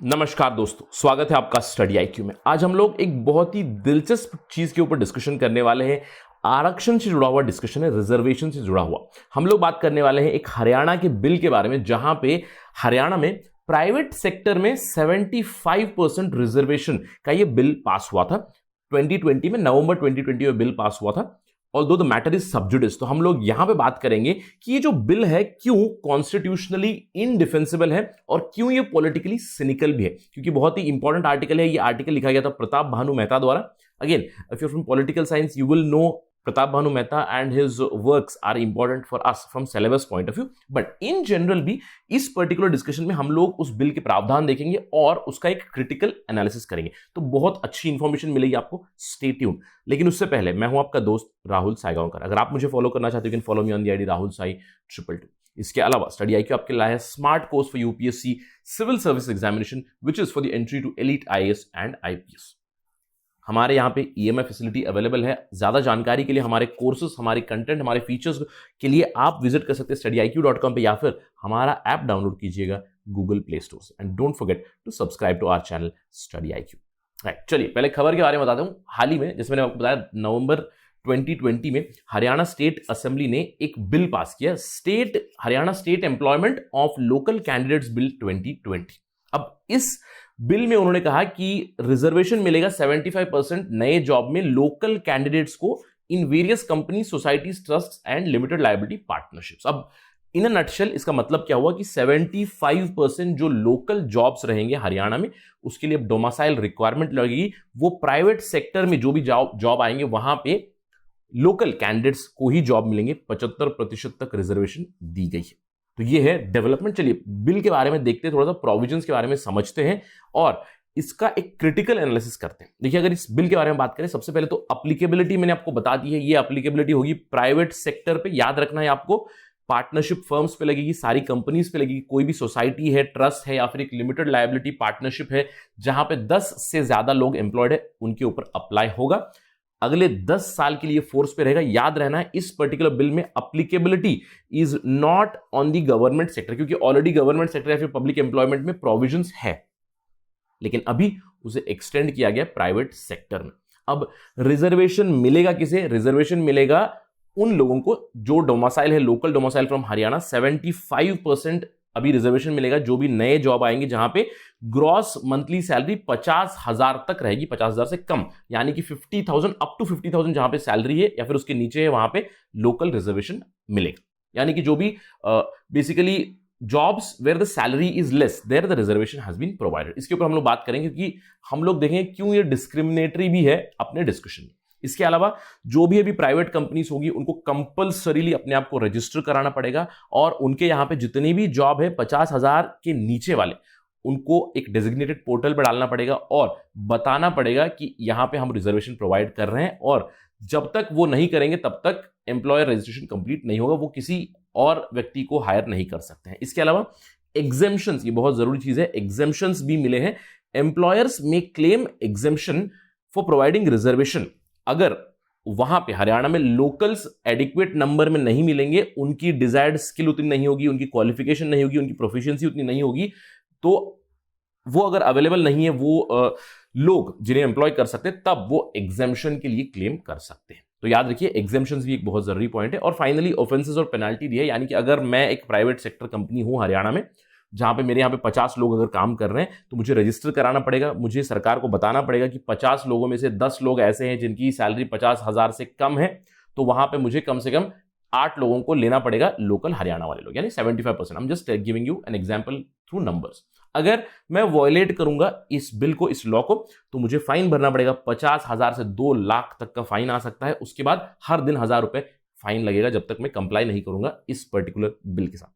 नमस्कार दोस्तों, स्वागत है आपका स्टडी आईक्यू में। आज हम लोग एक बहुत ही दिलचस्प चीज के ऊपर डिस्कशन करने वाले हैं। आरक्षण से जुड़ा हुआ डिस्कशन है, रिजर्वेशन से जुड़ा हुआ। हम लोग बात करने वाले हैं एक हरियाणा के बिल के बारे में, जहां पे हरियाणा में प्राइवेट सेक्टर में 75% रिजर्वेशन का ये बिल पास हुआ था 2020 में। नवंबर 2020 में बिल पास हुआ था। Although the matter is sub जुडिस, तो हम लोग यहां पे बात करेंगे कि ये जो बिल है क्यों कॉन्स्टिट्यूशनली इनडिफेंसिबल है और क्यों ये पॉलिटिकली सिनिकल भी है, क्योंकि बहुत ही इंपॉर्टेंट आर्टिकल है। ये आर्टिकल लिखा गया था प्रताप भानु मेहता द्वारा। Again, if you from political science you will know Pratap Bhanu Mehta and his works are important for us from syllabus point of view, but in general भी इस पर्टिकुलर डिस्कशन में हम लोग उस बिल के प्रावधान देखेंगे और उसका एक क्रिटिकल एनालिसिस करेंगे, तो बहुत अच्छी इंफॉर्मेशन मिलेगी आपको। Stay tune. लेकिन उससे पहले मैं हूं आपका दोस्त राहुल साईगांवकर। अगर आप मुझे फॉलो करना चाहते हो, you can follow me on the ID Rahul Sai 222। इसके अलावा स्टडी आईक्यू आपके लाया है smart course for UPSC civil service examination which is for the entry to elite IAS and IPS. हमारे यहाँ पे ईएमआई फैसिलिटी अवेलेबल है। ज्यादा जानकारी के लिए हमारे कोर्सेज, हमारे कंटेंट, हमारे फीचर्स के लिए आप विजिट कर सकते हैं studiiq.com पे, या फिर हमारा ऐप डाउनलोड कीजिएगा गूगल प्ले स्टोर से। And don't forget to subscribe to our channel study IQ. Right, चलिए पहले खबर के बारे में बताता हूँ। हाल ही में, जैसे मैंने आपको बताया, नवंबर 2020 में हरियाणा स्टेट असेंबली ने एक बिल पास किया, Haryana state employment of local candidates bill 2020। अब इस बिल में उन्होंने कहा कि रिजर्वेशन मिलेगा 75% नए जॉब में लोकल कैंडिडेट्स को in various company, societies, trust and limited liability partnerships. अब इन अ नटशेल इसका मतलब क्या हुआ कि 75% जो लोकल जॉब्स रहेंगे हरियाणा में, उसके लिए डोमिसाइल रिक्वायरमेंट लगेगी। वो प्राइवेट सेक्टर में जो भी जॉब आएंगे वहां पे लोकल कैंडिडेट्स को ही जॉब मिलेंगे। 75% तक रिजर्वेशन दी गई है। तो ये है डेवलपमेंट। चलिए बिल के बारे में देखते हैं, थोड़ा सा प्रोविजंस के बारे में समझते हैं और इसका एक क्रिटिकल एनालिसिस करते हैं। देखिए, अगर इस बिल के बारे में बात करें, सबसे पहले तो अप्लीकेबिलिटी मैंने आपको बता दी है। ये अप्लीकेबिलिटी होगी प्राइवेट सेक्टर पे। याद रखना है आपको, पार्टनरशिप फर्म्स पे लगेगी, सारी कंपनीज पे लगेगी। कोई भी सोसाइटी है, ट्रस्ट है या फिर एक लिमिटेड लायबिलिटी पार्टनरशिप है जहां पे 10 से ज्यादा लोग एम्प्लॉयड है, उनके ऊपर अप्लाई होगा। अगले 10 साल के लिए फोर्स पे रहेगा। याद रहना है, इस पर्टिकुलर बिल में applicability is not on the government sector, क्योंकि ऑलरेडी गवर्नमेंट सेक्टर या फिर पब्लिक एम्प्लॉयमेंट में प्रोविजंस है, लेकिन अभी उसे एक्सटेंड किया गया प्राइवेट सेक्टर में। अब रिजर्वेशन मिलेगा किसे? रिजर्वेशन मिलेगा उन लोगों को जो डोमिसाइल है, लोकल डोमिसाइल फ्रॉम हरियाणा। 75% अभी रिजर्वेशन मिलेगा जो भी नए जॉब आएंगे जहां पे ग्रॉस मंथली सैलरी 50,000 तक रहेगी, 50,000 से कम, यानी कि 50,000 अप टू 50,000 जहां पे सैलरी है या फिर उसके नीचे है, वहां पे लोकल रिजर्वेशन मिलेगा। यानी कि जो भी basically jobs where the salary is less, there the reservation has been provided. इसके ऊपर हम लोग बात करेंगे, क्योंकि हम लोग देखेंगे क्यों ये डिस्क्रिमिनेटरी भी है अपने डिस्कशन में। इसके अलावा जो भी अभी प्राइवेट कंपनीज होगी उनको कंपल्सरीली अपने आप को रजिस्टर कराना पड़ेगा और उनके यहां पे जितनी भी जॉब है 50,000 के नीचे वाले, उनको एक डेजिग्नेटेड पोर्टल पर डालना पड़ेगा और बताना पड़ेगा कि यहां पे हम रिजर्वेशन प्रोवाइड कर रहे हैं। और जब तक वो नहीं करेंगे तब तक एम्प्लॉयर रजिस्ट्रेशन कंप्लीट नहीं होगा, वो किसी और व्यक्ति को हायर नहीं कर सकते हैं। इसके अलावा एग्जेम्पशंस, ये बहुत जरूरी चीज है, एग्जेम्पशंस भी मिले हैं। एम्प्लॉयर्स में claim exemption for providing reservation अगर वहां पे हरियाणा में लोकल्स एडिक्वेट नंबर में नहीं मिलेंगे, उनकी डिजायर्ड स्किल उतनी नहीं होगी, उनकी क्वालिफिकेशन नहीं होगी, उनकी प्रोफिशिएंसी उतनी नहीं होगी, तो वो अगर अवेलेबल नहीं है वो लोग जिन्हें एम्प्लॉय कर सकते हैं, तब वो एग्जेम्पशन के लिए क्लेम कर सकते हैं। तो याद रखिए, एग्जेम्पशंस भी एक बहुत जरूरी पॉइंट है। और फाइनली ऑफेंसेस और पेनाल्टी भी है, यानी कि अगर मैं एक प्राइवेट सेक्टर कंपनी हूं हरियाणा में जहां पे मेरे यहाँ पे 50 लोग अगर काम कर रहे हैं, तो मुझे रजिस्टर कराना पड़ेगा। मुझे सरकार को बताना पड़ेगा कि 50 लोगों में से 10 लोग ऐसे हैं जिनकी सैलरी 50,000 से कम है, तो वहां पे मुझे कम से कम 8 लोगों को लेना पड़ेगा, लोकल हरियाणा वाले लोग, यानी 75%। I am just giving you an example through numbers. अगर मैं वॉयलेट करूंगा इस बिल को, इस लॉ को, तो मुझे फाइन भरना पड़ेगा। 50,000 से 2 लाख तक का फाइन आ सकता है। उसके बाद हर दिन 1,000 रुपए फाइन लगेगा जब तक मैं कंप्लाई नहीं करूंगा इस पर्टिकुलर बिल के साथ।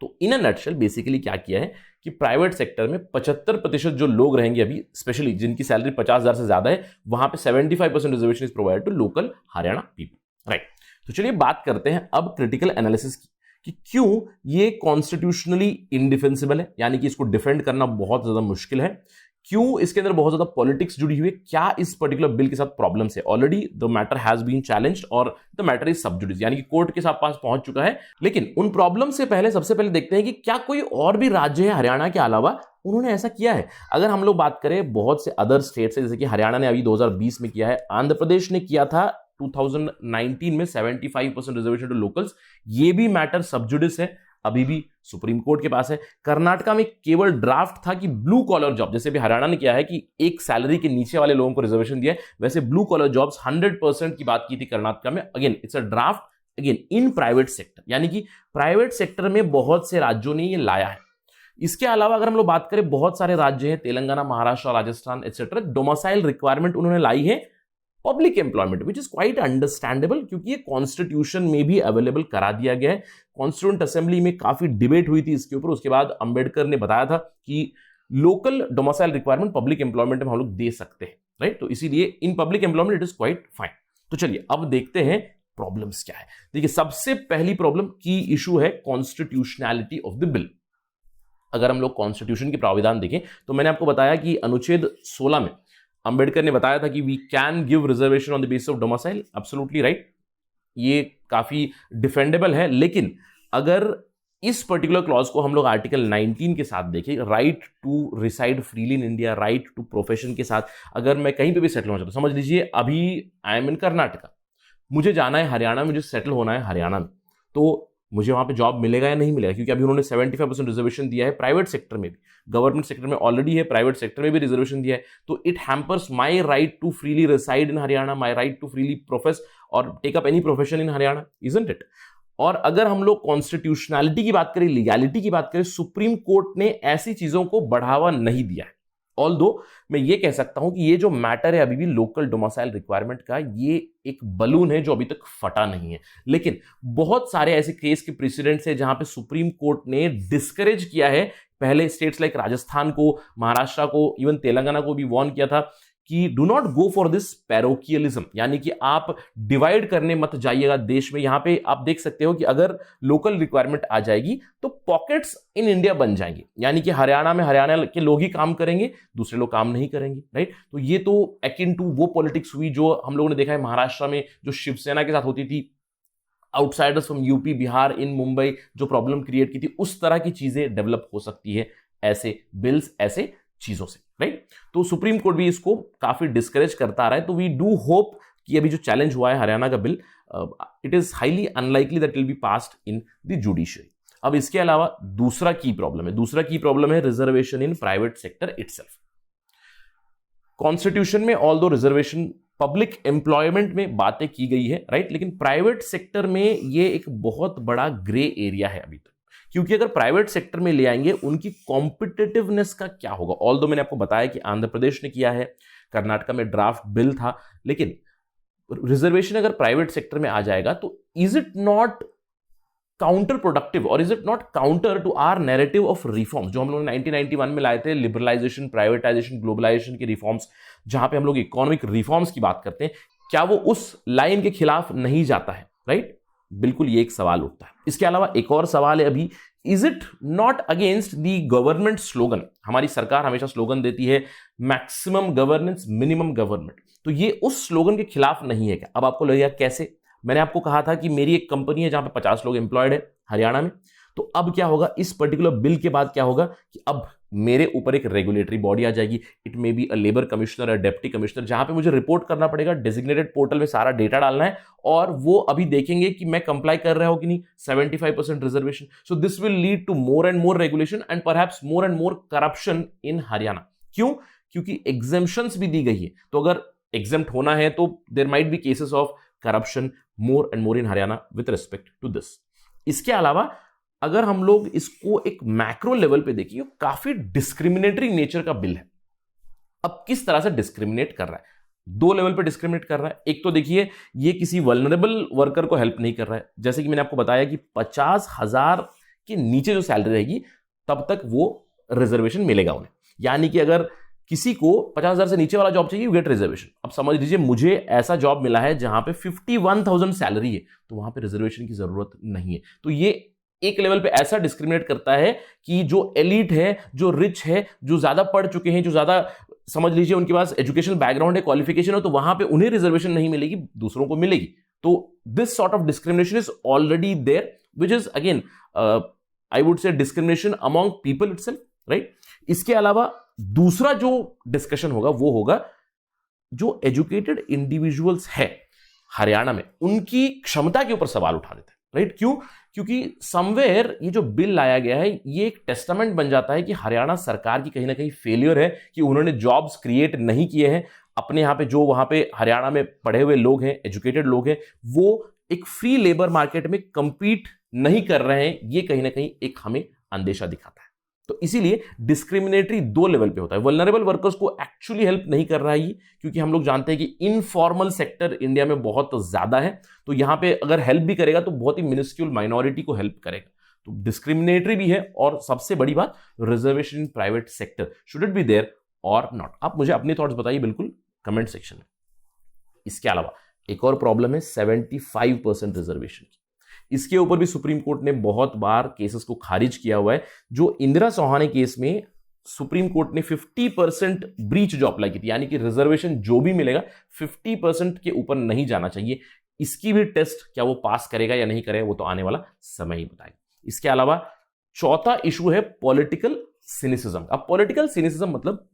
तो इन अ नटशेल बेसिकली क्या किया है कि प्राइवेट सेक्टर में 75% जो लोग रहेंगे अभी, स्पेशली जिनकी सैलरी 50,000 से ज्यादा है, वहां पे 75% reservation is provided to local Haryana people. Right, तो चलिए बात करते हैं अब क्रिटिकल एनालिसिस की कि क्यों ये कॉन्स्टिट्यूशनली इनडिफेंसिबल है, यानी कि इसको डिफेंड करना बहुत ज्यादा मुश्किल है। क्यों इसके अंदर बहुत ज्यादा पॉलिटिक्स जुड़ी हुई है, क्या इस पर्टिकुलर बिल के साथ प्रॉब्लम्स है। Already the matter has been challenged और the matter is sub judice, यानी कि कोर्ट के साथ पास पहुंच चुका है। लेकिन उन प्रॉब्लम से पहले सबसे पहले देखते हैं कि क्या कोई और भी राज्य है हरियाणा के अलावा उन्होंने ऐसा किया है। अगर हम लोग बात करें बहुत से अदर स्टेट से, जैसे कि हरियाणा ने अभी 2020 में किया है, आंध्र प्रदेश ने किया था 2019 में 75% रिजर्वेशन टू लोकल्स, ये भी मैटर सब जुडिस है, अभी भी सुप्रीम कोर्ट के पास है। कर्नाटका में केवल ड्राफ्ट था कि ब्लू कॉलर जॉब, जैसे भी हरियाणा ने किया है कि एक सैलरी के नीचे वाले लोगों को रिजर्वेशन दिया है, वैसे ब्लू कॉलर जॉब्स 100% की बात की थी कर्नाटका में। Again it's a draft, again in private sector, यानी कि प्राइवेट सेक्टर में बहुत से राज्यों ने ये लाया है। इसके अलावा अगर हम लोग बात करें, बहुत सारे राज्य हैं, Telangana, Maharashtra, Rajasthan etcetera, domicile requirement उन्होंने लाई है public employment, which is quite understandable, क्योंकि ये कॉन्स्टिट्यूशन में भी अवेलेबल करा दिया गया है। कॉन्स्टिट्यूंट असेंबली में काफी डिबेट हुई थी इसके ऊपर, उसके बाद अंबेडकर ने बताया था कि local domicile requirement public employment में हम लोग दे सकते हैं, राइट। तो इसीलिए in public employment it is quite fine. तो चलिए अब देखते हैं प्रॉब्लम्स क्या है। देखिए, सबसे पहली प्रॉब्लम की इशू है कॉन्स्टिट्यूशनैलिटी ऑफ द बिल। अगर हम लोग कॉन्स्टिट्यूशन के प्राविधान देखें तो मैंने आपको बताया कि अनुच्छेद 16 में अंबेडकर ने बताया था कि we can give reservation on the basis of domicile, absolutely right, ये काफी डिफेंडेबल है। लेकिन अगर इस पर्टिकुलर क्लॉज को हम लोग आर्टिकल 19 के साथ देखें, right to reside freely in India, right to profession के साथ, अगर मैं कहीं पे भी सेटल होना चाहता हूं, समझ लीजिए अभी आई एम इन कर्नाटका, मुझे जाना है हरियाणा, मुझे सेटल होना है हरियाणा में, तो मुझे वहां पे जॉब मिलेगा या नहीं मिलेगा? क्योंकि अभी उन्होंने 75% रिजर्वेशन दिया है प्राइवेट सेक्टर में भी, गवर्नमेंट सेक्टर में ऑलरेडी है, प्राइवेट सेक्टर में भी रिजर्वेशन दिया है, तो it hampers my right to freely reside in Haryana, my right to freely profess or take up any profession in Haryana, isn't it? और अगर हम लोग कॉन्स्टिट्यूशनैलिटी की बात करें, लीगैलिटी की बात करें, सुप्रीम कोर्ट ने ऐसी चीजों को बढ़ावा नहीं दिया है। ऑल्दो मैं ये कह सकता हूं कि ये जो मैटर है अभी भी लोकल डोमिसाइल रिक्वायरमेंट का, ये एक बलून है जो अभी तक फटा नहीं है। लेकिन बहुत सारे ऐसे केस के प्रेसिडेंट्स है जहां पे सुप्रीम कोर्ट ने डिस्करेज किया है। पहले स्टेट्स लाइक राजस्थान को, महाराष्ट्र को, इवन तेलंगाना को भी वार्न किया था कि do not go for this parochialism, यानी कि आप डिवाइड करने मत जाइएगा देश में। यहां पे आप देख सकते हो कि अगर लोकल रिक्वायरमेंट आ जाएगी तो पॉकेट्स इन इंडिया बन जाएंगे, यानी कि हरियाणा में हरियाणा के लोग ही काम करेंगे, दूसरे लोग काम नहीं करेंगे, राइट। तो ये तो एकिन टू वो पॉलिटिक्स हुई जो हम लोगों ने देखा है महाराष्ट्र में, जो शिवसेना के साथ होती थी, आउटसाइडर्स फ्रॉम यूपी, बिहार इन मुंबई जो प्रॉब्लम क्रिएट की थी, उस तरह की चीजें डेवलप हो सकती है ऐसे बिल्स, ऐसे चीजों से, राइट। तो सुप्रीम कोर्ट भी इसको काफी डिस्करेज करता आ रहा है। तो वी डू होप कि अभी जो चैलेंज हुआ है हरियाणा का bill, it is highly unlikely that will be passed in the judiciary. अब इसके अलावा दूसरा की प्रॉब्लम है reservation in private sector itself. Constitution में ऑल्दो रिजर्वेशन पब्लिक एम्प्लॉयमेंट में बातें की गई है, राइट, लेकिन प्राइवेट सेक्टर में ये एक बहुत बड़ा ग्रे एरिया है अभी तक, क्योंकि अगर प्राइवेट सेक्टर में ले आएंगे उनकी कॉम्पिटिटिवनेस का क्या होगा। ऑल्दो मैंने आपको बताया कि आंध्र प्रदेश ने किया है, कर्नाटका में ड्राफ्ट बिल था, लेकिन रिजर्वेशन अगर प्राइवेट सेक्टर में आ जाएगा तो is it not counterproductive और is it not counter to our narrative of reforms जो हम लोग 1991 में लाए थे, लिबरलाइजेशन, प्राइवेटाइजेशन, ग्लोबलाइजेशन के रिफॉर्म्स, जहां पे हम लोग इकोनॉमिक रिफॉर्म्स की बात करते हैं, क्या वो उस लाइन के खिलाफ नहीं जाता है, राइट? बिल्कुल, ये एक सवाल उठता है। इसके अलावा एक और सवाल है अभी, is it not against the government slogan? हमारी सरकार हमेशा स्लोगन देती है मैक्सिमम गवर्नेंस, मिनिमम गवर्नमेंट, तो ये उस स्लोगन के खिलाफ नहीं है क्या? अब आपको लगेगा कैसे? मैंने आपको कहा था कि मेरी एक कंपनी है जहां पे 50 लोग एम्प्लॉयड है हरियाणा में, तो अब क्या होगा, इस पर्टिकुलर बिल के बाद क्या होगा कि अब मेरे ऊपर एक रेगुलेटरी बॉडी आ जाएगी, it may be a labour commissioner या डेप्टी कमिश्नर, जहां पे मुझे रिपोर्ट करना पड़ेगा, डेजिग्नेटेड पोर्टल में सारा डेटा डालना है और वो अभी देखेंगे कि मैं कंप्लाई कर रहा हूं कि नहीं 75% reservation. So this will lead to more and more regulation and perhaps more and more corruption in Haryana. क्यों? क्योंकि एग्जेम्पशंस भी दी गई है, तो अगर एग्जेम्प्ट होना है तो there might be cases of corruption more and more in Haryana with respect to this. इसके अलावा अगर हम लोग इसको एक मैक्रो लेवल पे देखिए, काफी डिस्क्रिमिनेटरी नेचर का बिल है। अब किस तरह से डिस्क्रिमिनेट कर रहा है? दो लेवल पे डिस्क्रिमिनेट कर रहा है। एक तो देखिए, ये किसी वल्नरेबल वर्कर को हेल्प नहीं कर रहा है, जैसे कि मैंने आपको बताया कि 50,000 के नीचे जो सैलरी रहेगी तब तक वो रिजर्वेशन मिलेगा उन्हें, यानी कि अगर किसी को 50,000 से नीचे वाला जॉब चाहिए, यू गेट रिजर्वेशन। अब समझ लीजिए मुझे ऐसा जॉब मिला है जहां पे 51,000 सैलरी है, तो वहां पे रिजर्वेशन की जरूरत नहीं है। तो ये एक लेवल पे ऐसा डिस्क्रिमिनेट करता है कि जो एलिट है, जो रिच है, जो ज्यादा पढ़ चुके हैं, जो ज्यादा समझ लीजिए उनके पास एजुकेशनल बैकग्राउंड है, क्वालिफिकेशन है, तो वहां पे उन्हें रिजर्वेशन नहीं मिलेगी, दूसरों को मिलेगी। तो this sort of discrimination is already there, which is again I would say discrimination among people itself, right? इसके अलावा दूसरा जो डिस्कशन होगा वो होगा जो एजुकेटेड इंडिविजुअल्स है हरियाणा में, उनकी क्षमता के ऊपर सवाल उठा देते हैं, राइट? क्यों? क्योंकि समवेयर ये जो बिल लाया गया है ये एक टेस्टामेंट बन जाता है कि हरियाणा सरकार की कहीं ना कहीं फेलियर है कि उन्होंने जॉब्स क्रिएट नहीं किए हैं अपने यहाँ पे। जो वहां पे हरियाणा में पढ़े हुए लोग हैं, एजुकेटेड लोग हैं, वो एक फ्री लेबर मार्केट में कंपीट नहीं कर रहे हैं। ये कहीं ना कहीं एक हमें अंदेशा दिखाता है। तो इसीलिए डिस्क्रिमिनेटरी दो लेवल पे होता है। वल्नरेबल वर्कर्स को एक्चुअली हेल्प नहीं कर रहा है ये, क्योंकि हम लोग जानते हैं कि इनफॉर्मल सेक्टर इंडिया में बहुत ज्यादा है। तो यहां पे अगर हेल्प भी करेगा तो बहुत ही मिनिस्क्यूल माइनॉरिटी को हेल्प करेगा। तो डिस्क्रिमिनेटरी भी है। और सबसे बड़ी बात, reservation in private sector, should it be there और नॉट? आप मुझे अपने थॉट्स बताइए बिल्कुल कमेंट सेक्शन में। इसके अलावा एक और प्रॉब्लम है 75% रिजर्वेशन की। इसके ऊपर भी सुप्रीम कोर्ट ने बहुत बार केसेस को खारिज किया हुआ है। जो इंदिरा चौहान केस में सुप्रीम कोर्ट ने 50% ब्रीच जो अप्लाई की थी, यानी कि रिजर्वेशन जो भी मिलेगा 50% के ऊपर नहीं जाना चाहिए। इसकी भी टेस्ट क्या वो पास करेगा या नहीं करेगा वो तो आने वाला समय ही बताएगा। इसके अलावा चौथा इशू है पॉलिटिकल सिनिसिज्म। अब पॉलिटिकल सिनिसिज्म मतलब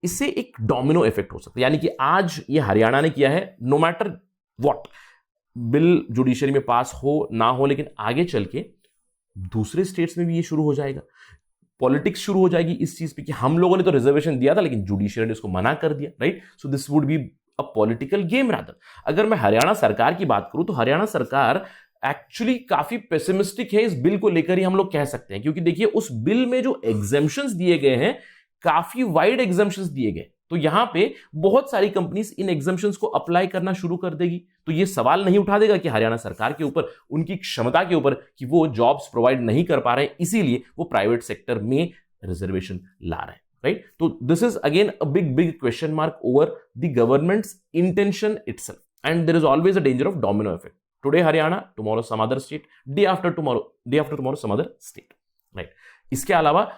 इससे एक डोमिनो इफेक्ट हो सकता है, यानी कि आज ये हरियाणा ने किया है, no matter what bill judiciary में पास हो ना हो, लेकिन आगे चल के दूसरे स्टेट्स में भी ये शुरू हो जाएगा। पॉलिटिक्स शुरू हो जाएगी इस चीज पे कि हम लोगों ने तो रिजर्वेशन दिया था लेकिन जुडिशरी ने उसको मना कर दिया, right? So this would be a political game rather. अगर मैं हरियाणा सरकार की बात करूं तो हरियाणा सरकार एक्चुअली काफी पेसिमिस्टिक है इस बिल को लेकर ही हम लोग कह सकते हैं, क्योंकि देखिए उस बिल में जो एग्जेम्पशंस दिए गए हैं काफी वाइड एग्जेम्पशंस दिए गए। तो यहां पे बहुत सारी कंपनीज इन एग्जेम्पशंस को अप्लाई करना शुरू कर देगी। तो ये सवाल नहीं उठा देगा कि हरियाणा सरकार के ऊपर, उनकी क्षमता के ऊपर कि वो जॉब्स प्रोवाइड नहीं कर पा रहे हैं, इसीलिए वो प्राइवेट सेक्टर में रिजर्वेशन ला रहे हैं, राइट? तो this is again a big question mark over the government's intention itself, and there is always a danger of domino effect. Today Haryana, tomorrow some other state, day after tomorrow some other state, right? इसके अलावा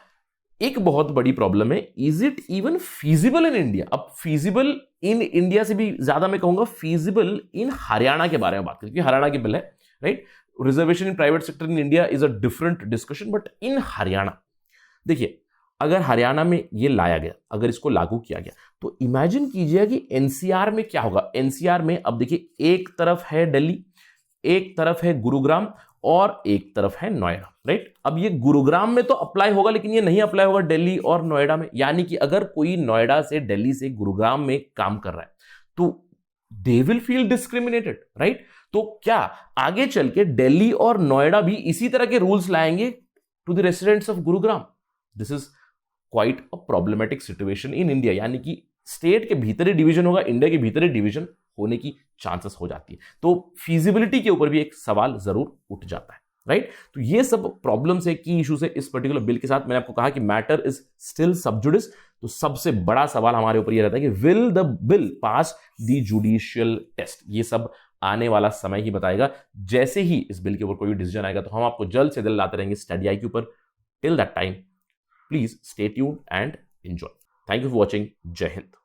एक बहुत बड़ी problem है, is it even feasible in India? अब feasible in India से भी ज्यादा मैं कहूंगा फीजिबल इन हरियाणा के बारे में बात करें, क्योंकि हरियाणा की बिल है, right? Reservation in private sector in India is a different discussion, but in Haryana देखिए, अगर हरियाणा में ये लाया गया, अगर इसको लागू किया गया, तो इमेजिन कीजिए कि एनसीआर में क्या होगा। एनसीआर में अब देखिए एक तरफ है दिल्ली, एक तरफ है गुरुग्राम और एक तरफ है नोएडा, राइट? अब ये गुरुग्राम में तो अप्लाई होगा लेकिन ये नहीं अप्लाई होगा दिल्ली और नोएडा में। यानी कि अगर कोई नोएडा से, दिल्ली से गुरुग्राम में काम कर रहा है तो they will feel discriminated, right? तो क्या आगे चल के दिल्ली और नोएडा भी इसी तरह के रूल्स लाएंगे to the residents of Gurugram? This is quite a problematic situation in India. यानी कि स्टेट के भीतर ही डिवीजन होगा, इंडिया के भीतर ही डिवीजन होने की चांसेस हो जाती है। तो फीजिबिलिटी के ऊपर भी एक सवाल जरूर उठ जाता है, राइट? तो ये सब प्रॉब्लम्स है, की इश्यूज है इस पर्टिकुलर बिल के साथ। मैंने आपको कहा कि मैटर इज स्टिल सब जुडिस। तो सबसे बड़ा सवाल हमारे ऊपर ये रहता है कि will the bill pass the judicial test? ये सब आने वाला समय ही बताएगा। जैसे ही इस बिल के ऊपर कोई डिसीजन आएगा तो हम आपको जल्द से जल्द लाते रहेंगे स्टडी आई के ऊपर। Till that time please stay tuned and enjoy. Thank you for watching. जय हिंद।